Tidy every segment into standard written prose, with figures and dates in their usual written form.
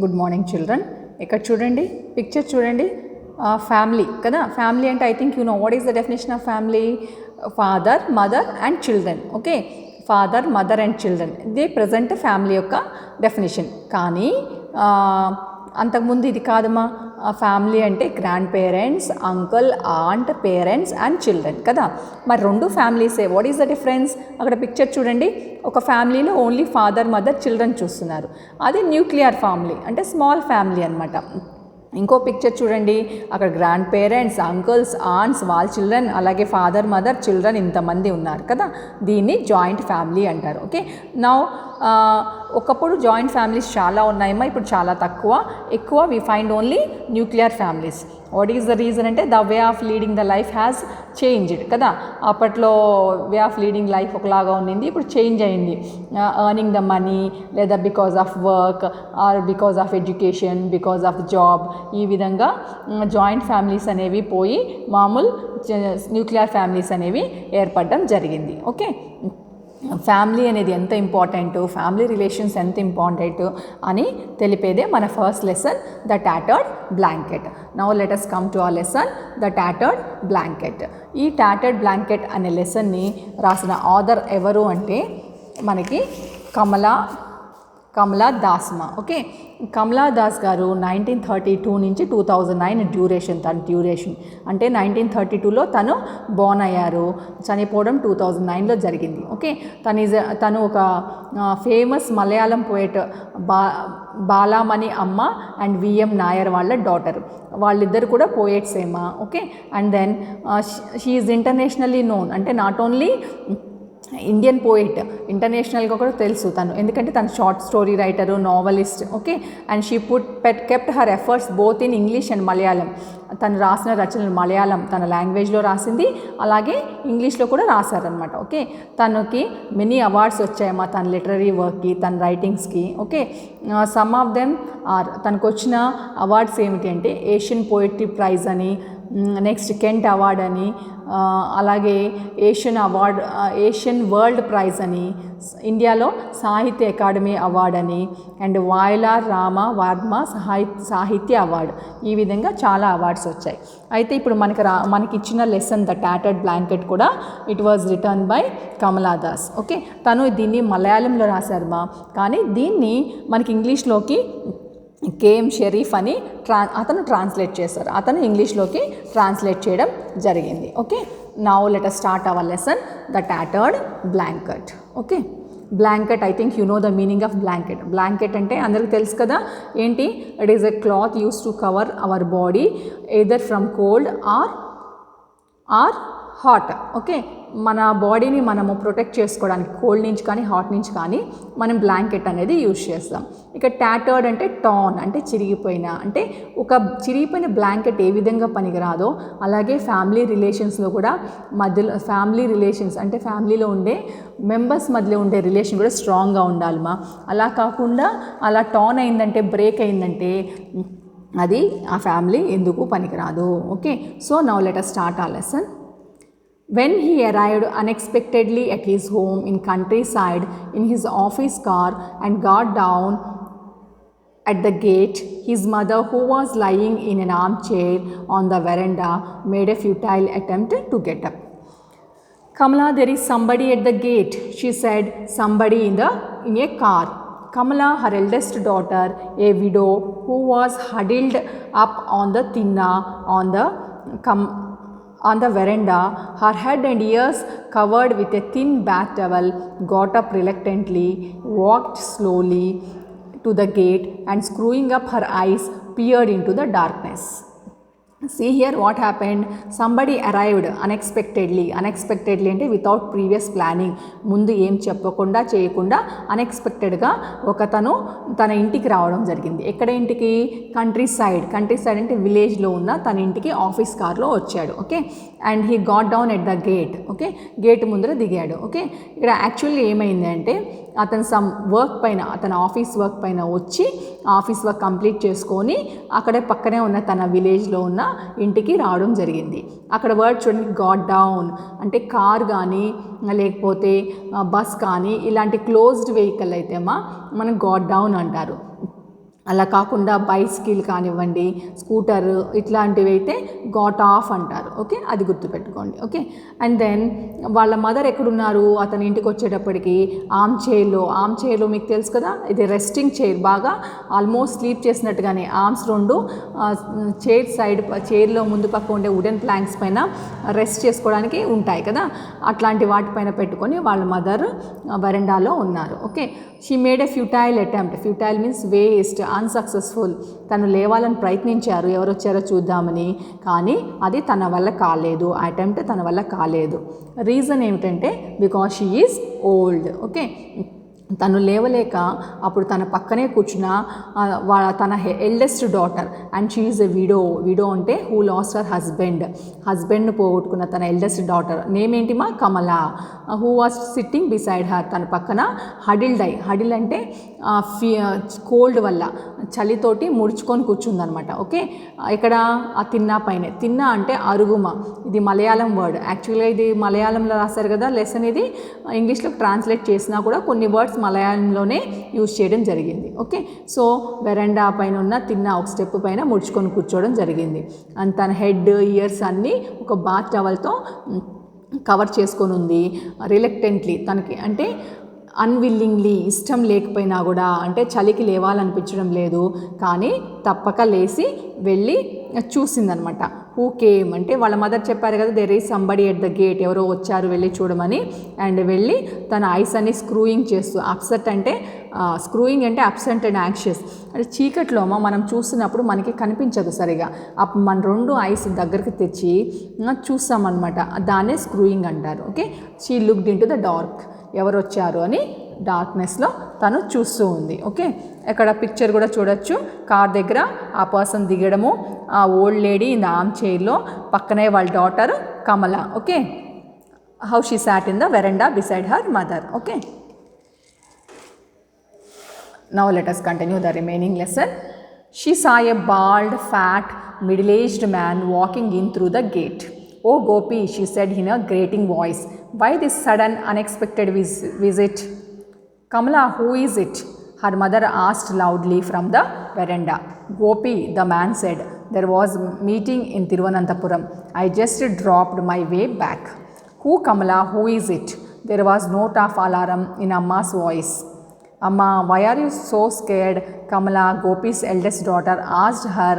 Good morning children. ఇక్కడ చూడండి, picture చూడండి. ఫ్యామిలీ కదా, ఫ్యామిలీ అంటే I think you know what is the definition of family. Father, mother and children. Okay, father, mother and children ఇది present family యొక్క definition. కానీ అంతకుముందు ఇది కాదమ్మా. ఫ్యామిలీ అంటే grandparents, uncle, aunt, parents and children కదా. మరి రెండు ఫ్యామిలీసే. What is the difference? అక్కడ పిక్చర్ చూడండి. ఒక ఫ్యామిలీలో ఓన్లీ ఫాదర్, మదర్, చిల్డ్రన్ చూస్తున్నారు. అది న్యూక్లియర్ ఫ్యామిలీ అంటే స్మాల్ ఫ్యామిలీ అనమాట. ఇంకో పిక్చర్ చూడండి. అక్కడ గ్రాండ్ పేరెంట్స్, అంకుల్స్, ఆంట్స్, వాళ్ళ చిల్డ్రన్, అలాగే ఫాదర్, మదర్, చిల్డ్రన్ ఇంతమంది ఉన్నారు కదా. దీన్ని జాయింట్ ఫ్యామిలీ అంటారు. ఓకే, నౌ ఒకప్పుడు జాయింట్ ఫ్యామిలీస్ చాలా ఉన్నాయమ్మా, ఇప్పుడు చాలా ఎక్కువ we find only nuclear families. What is the reason అంటే the way of leading the life has changed కదా. అప్పట్లో వే ఆఫ్ లీడింగ్ లైఫ్ ఒకలాగా ఉండింది, ఇప్పుడు చేంజ్ అయింది. ఎర్నింగ్ ద మనీ, లేదా because of work or because of education, because of job, ఈ విధంగా జాయింట్ ఫ్యామిలీస్ అనేవి పోయి మామూలు న్యూక్లియర్ ఫ్యామిలీస్ అనేవి ఏర్పడడం జరిగింది. ఓకే, ఫ్యామిలీ అనేది ఎంత ఇంపార్టెంట్, ఫ్యామిలీ రిలేషన్స్ ఎంత ఇంపార్టెంట్ అని తెలిపేదే మన first lesson, the టాటర్డ్ blanket. Now let us come to our lesson, the టాటర్డ్ blanket. ఈ టాటర్డ్ బ్లాంకెట్ అనే లెసన్ని రాసిన ఆథర్ ఎవరు అంటే మనకి కమలా దాస్మా. ఓకే, కమలా దాస్ గారు 1932 నుంచి 2009 డ్యూరేషన్ అంటే 1932లో తను బోర్న్ అయ్యారు, చనిపోవడం 2009లో జరిగింది. ఓకే, తను ఒక ఫేమస్ మలయాళం పోయెట్ బాలామణి అమ్మ అండ్ విఎం నాయర్ వాళ్ళ డాటర్. వాళ్ళిద్దరు కూడా పోయెట్స్ ఏమా. Okay, and then she is internationally known. అంటే నాట్ ఓన్లీ ఇండియన్ పోయిట్, ఇంటర్నేషనల్గా కూడా తెలుసు తను, ఎందుకంటే తను short story writer, novelist. Okay, and she kept her efforts both in English and Malayalam. తను రాసిన రచనలు మలయాళం తన లాంగ్వేజ్లో రాసింది, అలాగే ఇంగ్లీష్లో కూడా రాశారనమాట. ఓకే, తనకి మెనీ అవార్డ్స్ వచ్చాయమ్మా తన లిటరరీ వర్క్కి, తన రైటింగ్స్కి. Okay, some of them are తనకు వచ్చిన అవార్డ్స్ ఏమిటి అంటే ఏషియన్ పోయిట్రీ ప్రైజ్ అని, నెక్స్ట్ కెంట్ అవార్డ్ అని, అలాగే ఏషియన్ వరల్డ్ ప్రైజ్ అని, ఇండియాలో సాహిత్య అకాడమీ అవార్డ్ అని, అండ్ వాయలార్ రామ వర్మ సాహిత్య అవార్డు. ఈ విధంగా చాలా అవార్డ్స్ వచ్చాయి. అయితే ఇప్పుడు మనకి ఇచ్చిన లెసన్ ద టాటర్డ్ బ్లాంకెట్ కూడా it was written by Kamala Das. Okay, తను దీన్ని మలయాళంలో రాశారమ్మా, కానీ దీన్ని మనకి ఇంగ్లీష్లోకి కేఎం షరీఫ్ అని అతను ట్రాన్స్లేట్ చేశారు. అతను ఇంగ్లీష్లోకి ట్రాన్స్లేట్ చేయడం జరిగింది. Okay, now let us start our lesson, the టాటర్డ్ blanket. Okay, blanket I think you know the meaning of blanket. Blanket అంటే అందరికీ తెలుసు కదా ఏంటి. It is a cloth use to cover our body either from cold or hot. Okay, మన బాడీని మనము protect చేసుకోవడానికి cold నుంచి కానీ హాట్ నుంచి కానీ మనం బ్లాంకెట్ అనేది యూజ్ చేస్తాం. ఇక టాటర్డ్ అంటే టాన్ అంటే చిరిగిపోయిన, అంటే ఒక చిరిగిపోయిన బ్లాంకెట్ ఏ విధంగా పనికిరాదో అలాగే ఫ్యామిలీ రిలేషన్స్లో కూడా మధ్యలో ఫ్యామిలీ రిలేషన్స్ అంటే ఫ్యామిలీలో ఉండే మెంబర్స్ మధ్యలో ఉండే రిలేషన్ కూడా స్ట్రాంగ్గా ఉండాలమ్మా. అలా కాకుండా అలా టాన్ అయిందంటే, బ్రేక్ అయిందంటే అది ఆ ఫ్యామిలీ ఎందుకు పనికిరాదు. Okay, so now let us start our lesson. When he arrived unexpectedly at his home in countryside in his office car and got down at the gate, his mother, who was lying in an armchair on the veranda, made a futile attempt to get up. Kamala, there is somebody at the gate, she said. Somebody in a car. Kamala, her eldest daughter, a widow who was huddled up on the tinna on the veranda, her head and ears covered with a thin bath towel, got up reluctantly, walked slowly to the gate, and screwing up her eyes, peered into the darkness. See here what happened. Somebody arrived unexpectedly అంటే without previous planning, ముందు ఏం చెప్పకుండా చేయకుండా అన్ఎక్స్పెక్టెడ్గా ఒకతను తన ఇంటికి రావడం జరిగింది. ఎక్కడ ఇంటికి? కంట్రీ సైడ్ అంటే విలేజ్లో ఉన్న తన ఇంటికి ఆఫీస్ కార్లో వచ్చాడు. Okay, and he got down at the gate. Okay, gate ముందర దిగాడు. ఓకే, ఇక్కడ యాక్చువల్లీ ఏమైంది అంటే అతను అతను ఆఫీస్ వర్క్ పైన వచ్చి ఆఫీస్ వర్క్ కంప్లీట్ చేసుకొని అక్కడే పక్కనే ఉన్న తన విలేజ్లో ఉన్న ఇంటికి రావడం జరిగింది. అక్కడ వర్డ్ చూడండి, గాట్ డౌన్ అంటే కార్ కానీ లేకపోతే బస్ కానీ ఇలాంటి క్లోజ్డ్ వెహికల్ అయితే మనం గాట్ డౌన్ అంటారు. అలా కాకుండా బైసికిల్ కానివ్వండి, స్కూటర్ ఇట్లాంటివి అయితే గాట్ ఆఫ్ అంటారు. ఓకే, అది గుర్తుపెట్టుకోండి. ఓకే, అండ్ దెన్ వాళ్ళ మదర్ ఎక్కడున్నారు అతని ఇంటికి వచ్చేటప్పటికి? ఆర్మ్ చైర్లో మీకు తెలుసు కదా, ఇది రెస్టింగ్ చైర్, బాగా ఆల్మోస్ట్ స్లీప్ చేసినట్టుగానే ఆర్మ్స్ రెండు చైర్లో ముందు పక్క ఉండే వుడెన్ ప్లాంక్స్ పైన రెస్ట్ చేసుకోవడానికి ఉంటాయి కదా, అట్లాంటి వాటిపైన పెట్టుకొని వాళ్ళ మదర్ వరండాలో ఉన్నారు. Okay, she made a futile attempt. Futile means waste, unsuccessful. తను లేవాలని ప్రయత్నించారు ఎవరు వచ్చారో చూద్దామని, కానీ అది తన వల్ల కాలేదు, అటెంప్ట్ తన వల్ల కాలేదు. రీజన్ ఏమిటంటే because she is old. Okay, తను లేవలేక అప్పుడు తన పక్కనే కూర్చున్న తన eldest daughter, and she is a widow అంటే హూ లాస్ట్ హర్ హస్బెండ్ను పోగొట్టుకున్న తన ఎల్డెస్ట్ డాటర్. నేమ్ ఏంటి మా? Kamala. Who was sitting beside her, తన పక్కన హడిల్ అంటే కోల్డ్ వల్ల చలితోటి ముడుచుకొని కూర్చుందనమాట. ఓకే, ఇక్కడ ఆ తిన్నా అంటే అరుగుమ, ఇది మలయాళం వర్డ్. యాక్చువల్గా ఇది మలయాళంలో రాశారు కదా లెసన్, ఇది ఇంగ్లీష్లో ట్రాన్స్లేట్ చేసినా కూడా కొన్ని వర్డ్స్ మలయాళంలోనే యూజ్ చేయడం జరిగింది. ఓకే, సో వెరండా పైన ఉన్న ఒక స్టెప్ పైన ముడుచుకొని కూర్చోవడం జరిగింది. అండ్ తన హెడ్, ఇయర్స్ అన్నీ ఒక బాత్ టవల్తో కవర్ చేసుకొని ఉంది. రిలక్టెంట్లీ, తనకి అంటే అన్విల్లింగ్లీ, ఇష్టం లేకపోయినా కూడా, అంటే చలికి లేవాలనిపించడం లేదు కానీ తప్పక లేచి వెళ్ళి చూసిందనమాట. హూ కేమ్ అంటే వాళ్ళ మదర్ చెప్పారు కదా, there is somebody at the gate, ఎవరో వచ్చారు వెళ్ళి చూడమని. అండ్ వెళ్ళి తన ఐస్ అన్ని స్క్రూయింగ్ చేస్తూ, స్క్రూయింగ్ అంటే అప్సెంట్ అండ్ యాంగ్షియస్ అంటే చీకట్లో మనం చూస్తున్నప్పుడు మనకి కనిపించదు సరిగా, అప్పుడు మన రెండు ఐస్ దగ్గరికి తెచ్చి చూస్తామన్నమాట, దాన్నే స్క్రూయింగ్ అంటారు. Okay, she looked in to the dark, ఎవరు వచ్చారు అని డార్క్నెస్లో తను చూస్తూ ఉంది. ఓకే, ఇక్కడ పిక్చర్ కూడా చూడొచ్చు, కార్ దగ్గర ఆ పర్సన్ దిగడము, ఆ old lady in the arm చైర్లో, పక్కనే వాళ్ళ daughter Kamala. Okay, how she sat in the veranda beside her mother. Okay, now let us continue the remaining lesson. She saw a bald, fat, middle-aged man walking in through the gate. "Oh Gopi," she said in a grating voice, "why this sudden unexpected visit?" "Kamala, who is it?" her mother asked loudly from the veranda. "Gopi," the man said, "there was meeting in Thiruvananthapuram. I just dropped my way back." "Who, Kamala, who is it?" There was note of alarm in Amma's voice. "Amma, why are you so scared?" Kamala, Gopi's eldest daughter, asked her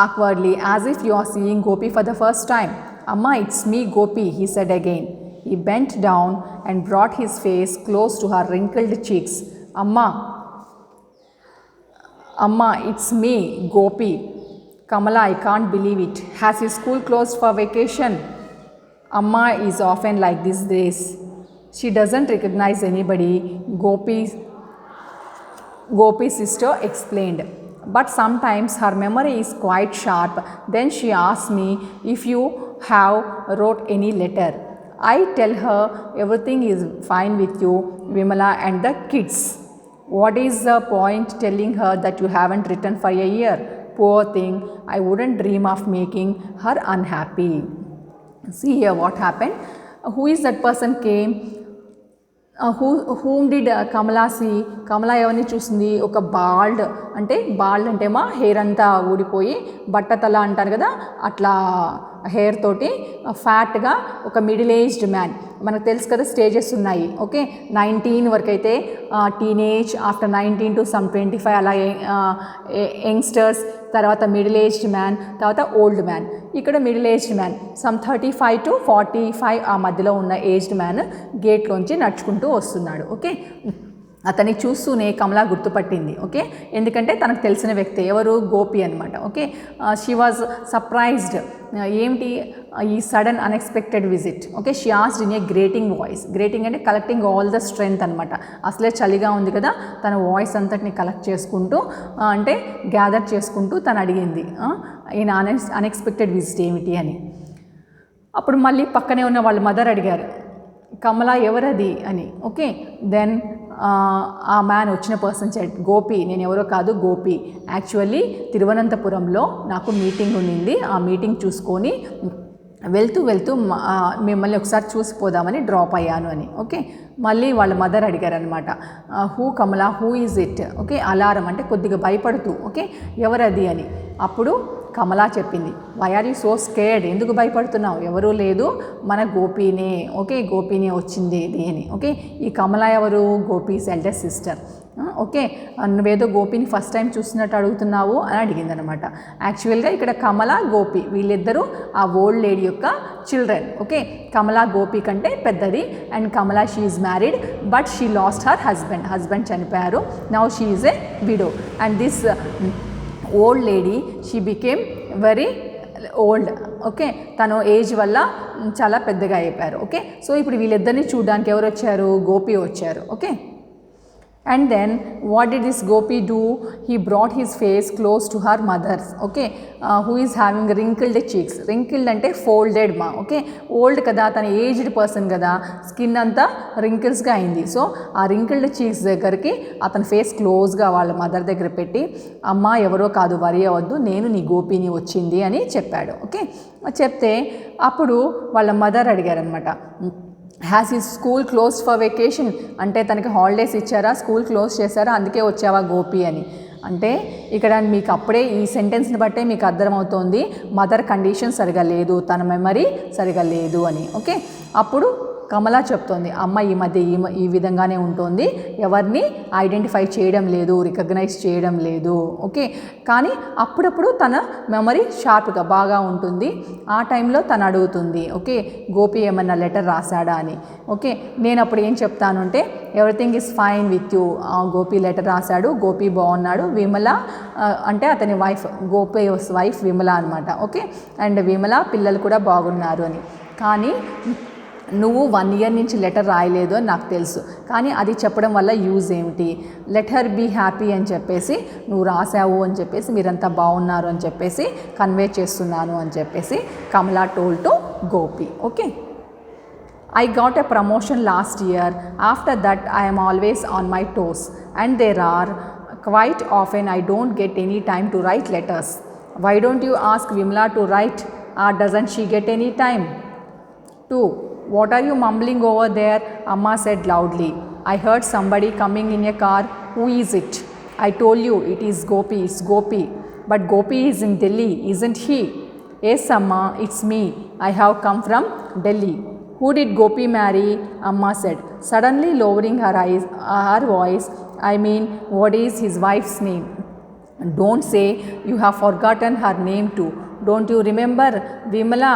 awkwardly, as if you are seeing Gopi for the first time. "Amma, it's me, Gopi," he said again. He bent down and brought his face close to her wrinkled cheeks. Amma, it's me, Gopi." "Kamala, I can't believe it. Has your school closed for vacation?" "Amma is often like these days. She doesn't recognize anybody," Gopi's sister explained. "But sometimes her memory is quite sharp. Then she asks me if you have wrote any letter. I tell her everything is fine with you, Vimala, and the kids. What is the point telling her that you haven't written for a year? Poor thing, I wouldn't dream of making her unhappy." See here what happened. Who is that person came? Whom did Kamala see? Kamala ఎవరిని చూసింది? ఒక bald అంటే మా hair అంతా ఊడిపోయి బట్టతల అంటారు కదా, అట్లా హెయిర్ తోటి ఫ్యాట్గా ఒక మిడిల్ ఏజ్డ్ మ్యాన్. మనకు తెలుసు కదా స్టేజెస్ ఉన్నాయి. ఓకే, 19 వరకు అయితే టీనేజ్, ఆఫ్టర్ 19 to some 25 అలా యంగ్స్టర్స్, తర్వాత మిడిల్ ఏజ్డ్ మ్యాన్, తర్వాత ఓల్డ్ మ్యాన్. ఇక్కడ middle aged man some 35 to 45 ఆ మధ్యలో ఉన్న ఏజ్డ్ మ్యాన్ గేట్లోంచి నడుచుకుంటూ వస్తున్నాడు. ఓకే, అతన్ని చూస్తూనే కమలా గుర్తుపట్టింది. ఓకే, ఎందుకంటే తనకు తెలిసిన వ్యక్తి ఎవరు? గోపి అనమాట. Okay, she was surprised. ఏమిటి ఈ sudden unexpected visit? Okay, she asked in a grating voice. Grating అంటే కలెక్టింగ్ ఆల్ ద స్ట్రెంగ్త్ అనమాట. అసలే చలిగా ఉంది కదా, తన వాయిస్ అంతటిని కలెక్ట్ చేసుకుంటూ అంటే గ్యాదర్ చేసుకుంటూ తను అడిగింది ఈయన అన్ఎక్స్పెక్టెడ్ విజిట్ ఏమిటి అని. అప్పుడు మళ్ళీ పక్కనే ఉన్న వాళ్ళ మదర్ అడిగారు, కమలా ఎవరది అని. ఓకే, దెన్ ఆ మ్యాన్ వచ్చిన పర్సన్ సెడ్, గోపి, నేను ఎవరో కాదు, గోపి. యాక్చువల్లీ తిరువనంతపురంలో నాకు మీటింగ్ ఉండింది, ఆ మీటింగ్ చూసుకొని వెళ్తూ వెళ్తూ మిమ్మల్ని ఒకసారి చూసిపోదామని డ్రాప్ అయ్యాను అని. ఓకే, మళ్ళీ వాళ్ళ మదర్ అడిగారనమాట, who Kamala, who is it? Okay, alarm అంటే కొద్దిగా భయపడుతూ, ఓకే, ఎవరది అని. అప్పుడు కమలా చెప్పింది, why are you so scared? ఎందుకు భయపడుతున్నావు? ఎవరూ లేదు, మన గోపీనే. ఓకే, గోపీనే వచ్చింది ఇది అని. ఓకే, ఈ కమలా ఎవరు? Gopis eldest sister. ఓకే, నువ్వేదో గోపిని ఫస్ట్ టైం చూస్తున్నట్టు అడుగుతున్నావు అని అడిగిందనమాట. యాక్చువల్గా ఇక్కడ కమల, గోపి వీళ్ళిద్దరూ ఆ ఓల్డ్ లేడీ యొక్క చిల్డ్రన్. ఓకే, కమల గోపి కంటే పెద్దది. And Kamala she is married but she lost her husband చనిపోయారు. Now she is a widow. And this old lady she became very old. Okay, తను ఏజ్ వల్ల చాలా పెద్దగా అయిపోయారు. ఓకే, సో ఇప్పుడు వీళ్ళిద్దరిని చూడడానికి ఎవరు వచ్చారు? గోపి వచ్చారు. Okay, and then what did this gopi do? He brought his face close to her mother's. Okay, who is having wrinkled cheeks. Wrinkled ante folded ma. Okay, old kada, tana aged person kada, skin anta wrinkles ga ayindi. So aa wrinkled cheeks దగ్గరికి అతని face క్లోజ్గా వాళ్ళ mother దగ్గర పెట్టి, అమ్మ ఎవరో కాదు, వరి అవ్వద్దు, నేను నీ గోపిని వచ్చింది అని చెప్పాడు. ఓకే, చెప్తే అప్పుడు వాళ్ళ మదర్ అడిగారనమాట, హ్యాస్ ఈ స్కూల్ క్లోజ్ ఫర్ వెకేషన్? అంటే తనకి హాలిడేస్ ఇచ్చారా, స్కూల్ క్లోజ్ చేశారా, అందుకే వచ్చావా గోపి అని. అంటే ఇక్కడ మీకు అప్పుడే ఈ సెంటెన్స్ని బట్టే మీకు అర్థమవుతోంది మదర్ కండిషన్ సరిగా లేదు, తన మెమరీ సరిగా లేదు అని. ఓకే, అప్పుడు కమలా చెప్తోంది, అమ్మ ఈ మధ్య ఈ విధంగానే ఉంటుంది, ఎవరిని ఐడెంటిఫై చేయడం లేదు, రికగ్నైజ్ చేయడం లేదు. ఓకే, కానీ అప్పుడప్పుడు తన మెమరీ షార్ప్గా బాగా ఉంటుంది. ఆ టైంలో తను అడుగుతుంది, ఓకే, గోపి ఏమన్నా లెటర్ రాశాడా అని. ఓకే, నేను అప్పుడు ఏం చెప్తాను అంటే, everything is fine with you. Gopi letter రాశాడు, గోపి బాగున్నాడు, విమల అంటే అతని వైఫ్, గోపి వైఫ్ విమల అనమాట. ఓకే, అండ్ విమల పిల్లలు కూడా బాగున్నారు అని. కానీ నువ్వు 1 year నుంచి లెటర్ రాయలేదు అని నాకు తెలుసు, కానీ అది చెప్పడం వల్ల యూజ్ ఏమిటి? లెట్ హర్ బీ హ్యాపీ అని చెప్పేసి నువ్వు రాసావు అని చెప్పేసి, మీరంతా బాగున్నారు అని చెప్పేసి కన్వే చేస్తున్నాను అని చెప్పేసి Kamala told to Gopi. Okay, I got a promotion last year. After that I am always on my toes, and there are quite often I don't get any time to write letters. Why don't you ask Vimla to write, or doesn't she get any time? 2. What are you mumbling over there? Amma said loudly. I heard somebody coming in a car. Who is it? I told you it is Gopi. It's Gopi. But Gopi is in Delhi, isn't he? Yes, Amma, it's me. I have come from Delhi. Who did Gopi marry? Amma said, suddenly lowering her voice. I mean, what is his wife's name? Don't say you have forgotten her name too. Don't you remember Vimala?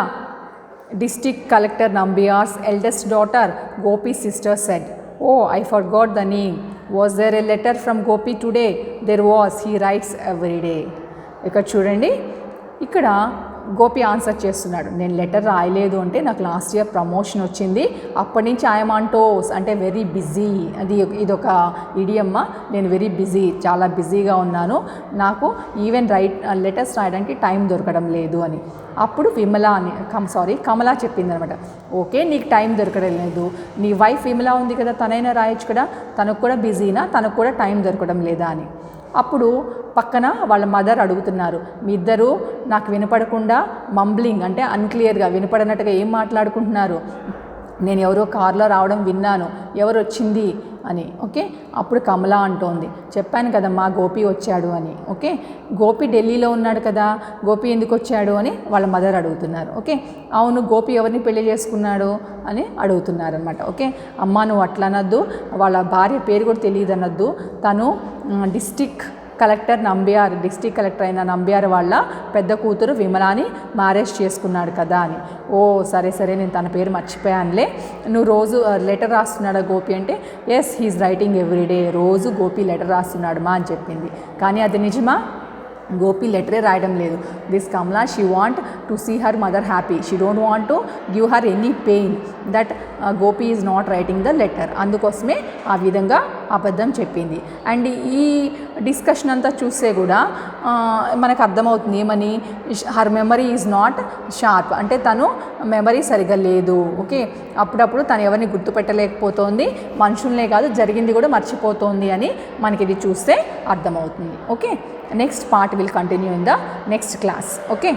District Collector Nambiar's eldest daughter, Gopi's sister said. Oh, I forgot the name. Was there a letter from Gopi today? There was. He writes every day. ఇక్కడ చూడండి, ఇక్కడ Gopi answer చేస్తున్నాడు, నేను letter రాయలేదు అంటే నాకు last year promotion వచ్చింది, అప్పటి నుంచి ఐఎమ్ ఆన్ టోస్ అంటే వెరీ బిజీ. ఇదొక ఇడియమ్మ, నేను వెరీ బిజీ, చాలా బిజీగా ఉన్నాను, నాకు ఈవెన్ లెటర్స్ రాయడానికి టైం దొరకడం లేదు అని. అప్పుడు విమల అని కమలా చెప్పింది అనమాట, ఓకే నీకు టైం దొరకడం లేదు, నీ వైఫ్ విమల ఉంది కదా, తనైనా రాయొచ్చు కదా, తనకు కూడా బిజీనా, తనకు కూడా టైం దొరకడం లేదా అని. అప్పుడు పక్కన వాళ్ళ మదర్ అడుగుతున్నారు, మీ ఇద్దరు నాకు వినపడకుండా మంబ్లింగ్ అంటే అన్క్లియర్గా వినపడనట్టుగా ఏం మాట్లాడుకుంటున్నారు? నేను ఎవరో కారులో రావడం విన్నాను, ఎవరు వచ్చింది అని. ఓకే, అప్పుడు కమలా అంటోంది, చెప్పాను కదమ్మా గోపి వచ్చాడు అని. ఓకే, గోపి ఢిల్లీలో ఉన్నాడు కదా, గోపి ఎందుకు వచ్చాడు అని వాళ్ళ మదర్ అడుగుతున్నారు. ఓకే, అవును గోపి ఎవరిని పెళ్లి చేసుకున్నాడు అని అడుగుతున్నారు అనమాట. ఓకే, అమ్మ నువ్వు అట్లా అనొద్దు, వాళ్ళ భార్య పేరు కూడా తెలియదు అనొద్దు, తను డిస్ట్రిక్ట్ కలెక్టర్ అయిన నంబ్యార్ వాళ్ళ పెద్ద కూతురు విమలాని మ్యారేజ్ చేసుకున్నాడు కదా అని. ఓ సరే నేను తన పేరు మర్చిపోయానులే, నువ్వు రోజు లెటర్ రాస్తున్నాడా గోపి అంటే, ఎస్ హీఈస్ రైటింగ్ ఎవ్రీడే, రోజు గోపి లెటర్ రాస్తున్నాడు మా అని చెప్పింది. కానీ అది నిజమా? గోపి లెటరే రాయడం లేదు. This Kamala she want to see her mother happy, she don't want to give her any pain that Gopi is not writing the letter. అందుకోసమే ఆ విధంగా అబద్ధం చెప్పింది. అండ్ ఈ డిస్కషన్ అంతా చూస్తే కూడా మనకు అర్థమవుతుంది ఏమని, her memory is not sharp అంటే తను మెమరీ సరిగా లేదు. ఓకే, అప్పుడప్పుడు తను ఎవరిని గుర్తుపెట్టలేకపోతుంది, మనుషులనే కాదు జరిగింది కూడా మర్చిపోతుంది అని మనకి ఇది చూస్తే అర్థమవుతుంది. Okay, next part will continue in the next class. Okay.